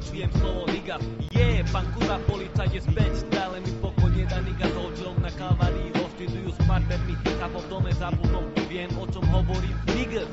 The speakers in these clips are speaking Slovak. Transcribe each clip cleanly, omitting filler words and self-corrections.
počujem slovo niggas. Pán kurva policajt je späť, stále mi pokoj nedá niggas. Hodžom na kalvárii hostidujú s partnermi, chápo v dome za budom, viem o čom hovorím. Niggas.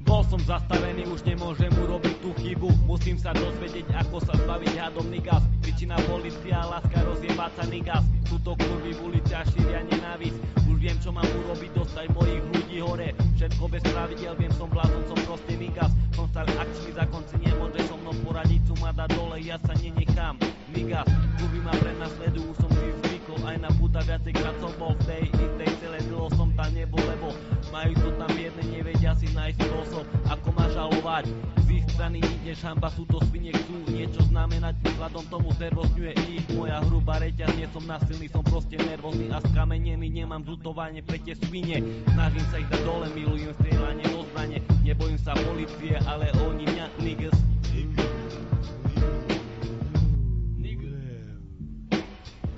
Bol som zastavený, už nemôžem urobiť tú chybu. Musím sa dozvedieť, ako sa zbaviť hadom niggas. Príčina polícia, láska, rozjebať sa niggas. Sú to kurvy v ulici a šíria nenávisť. Už viem, čo mám urobiť, dostať mojich ľudí hore. Všetko bez pravidel, viem, som blázon, som proste niggas. Som star akčný, zakonci nemôže so mnou poradiť. Sumada dole, ja sa nenechám. Niggas, kurvy ma prenasledujú, som si zvykol. Aj na puta viacejkrát som bol v tej istej cele, dlho som tam nebol, lebo majú to tam biedne, nevedia si nájsť spôsob, ako ma žalovať. Z ich strany nič hamba, sú to svine, chcú niečo znamenať, vzhľadom tomu znervozňuje ich moja hrubá reťaz. Nie som násilný, som proste nervózny a skamenený, nemám zľutovanie pre tie svine. Snažím sa ich dať dole, milujem strieľanie do zbrane, nebojím sa polície, ale oni mňa, niggas.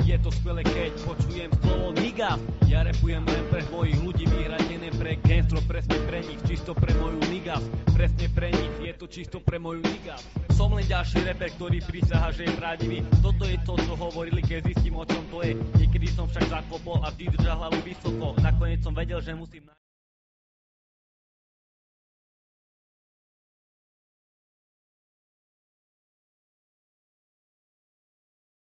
Je to skvelé, keď počujem slovo niggas. Ja rapujem len pre mojich ľudí, vyhradené pre gangstrov, presne pre nich, čisto pre moju niggas. Presne pre nich, je to čisto pre moju niggas. Som len ďalší rapper, ktorý prísaha, že je pravdivý. Toto je to, čo hovorili, keď zistím, o čom to je. Niekedy som však zakopol a vždy držal hlavu vysoko. Nakoniec som vedel, že musím